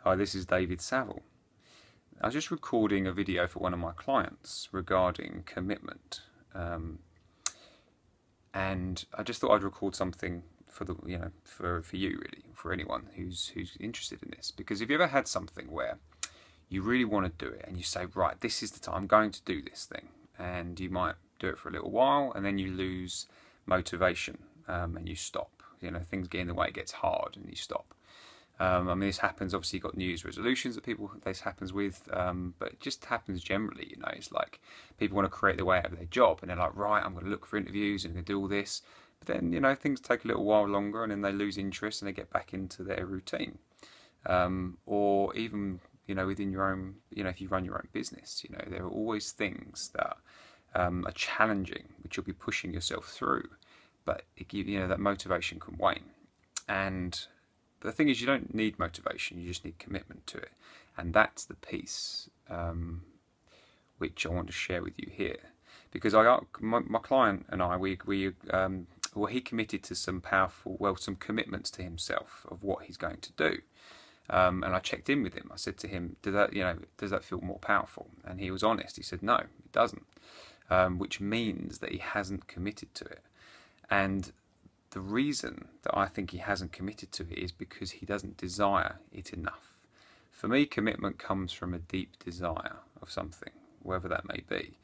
Hi, this is David Saville. I was just recording a video for one of my clients regarding commitment, and I just thought I'd record something for the for you really, for anyone who's interested in this. Because if you ever had something where you really want to do it and you say, right, this is the time I'm going to do this thing, and you might do it for a little while and then you lose motivation, and you stop. Things get in the way, it gets hard, and you stop. I mean, this happens, obviously you've got New Year's resolutions that this happens with, but it just happens generally, it's like people want to create their way out of their job and they're like, right, I'm going to look for interviews and I'm going to do all this, but then, things take a little while longer and then they lose interest and they get back into their routine. Or even, within your own, if you run your own business, there are always things that are challenging, which you'll be pushing yourself through, but that motivation can wane. And the thing is, you don't need motivation, you just need commitment to it. And that's the piece which I want to share with you here. Because my client and I, he committed to some some commitments to himself of what he's going to do. And I checked in with him. I said to him, does that feel more powerful? And he was honest. He said, no, it doesn't. Which means that he hasn't committed to it. And the reason that I think he hasn't committed to it is because he doesn't desire it enough. For me, commitment comes from a deep desire of something, whatever that may be.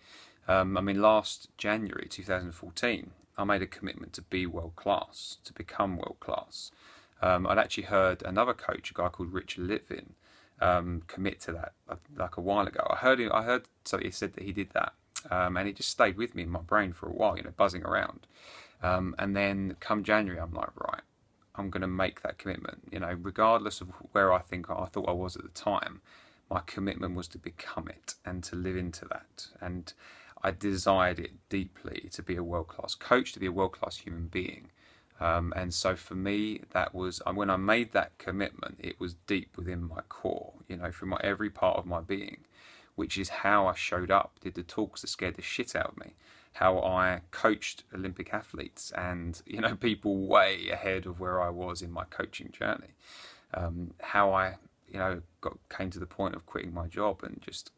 I mean, last January 2014, I made a commitment to be world class, to become world class. I'd actually heard another coach, a guy called Richard Litvin, commit to that like a while ago. I heard somebody he said that he did that, and it just stayed with me in my brain for a while, buzzing around. And then come January, I'm like, right, I'm going to make that commitment. Regardless of where I thought I was at the time, my commitment was to become it and to live into that. And I desired it deeply, to be a world-class coach, to be a world-class human being. And so for me, that was, when I made that commitment, it was deep within my core, from every part of my being, which is how I showed up, did the talks that scared the shit out of me, how I coached Olympic athletes and, people way ahead of where I was in my coaching journey. How I, came to the point of quitting my job and just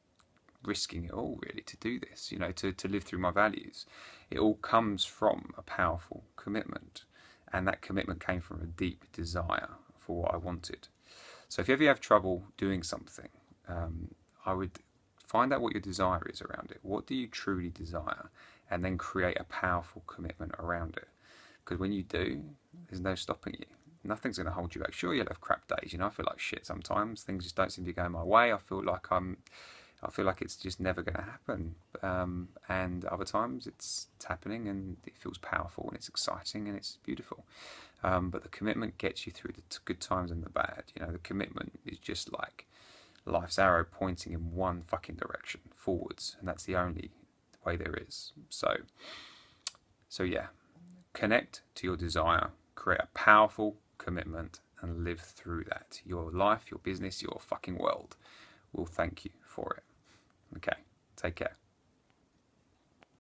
risking it all really to do this, to live through my values. It all comes from a powerful commitment. And that commitment came from a deep desire for what I wanted. So if you ever have trouble doing something, I would find out what your desire is around it. What do you truly desire? And then create a powerful commitment around it. Because when you do, there's no stopping you. Nothing's going to hold you back. Sure, you'll have crap days. I feel like shit sometimes. Things just don't seem to be going my way. I feel like it's just never going to happen. And other times it's happening and it feels powerful and it's exciting and it's beautiful. But the commitment gets you through the good times and the bad. The commitment is just like life's arrow pointing in one fucking direction, forwards. And that's the only way there is. So yeah, connect to your desire, create a powerful commitment and live through that. Your life, your business, your fucking world will thank you for it. Okay, take care.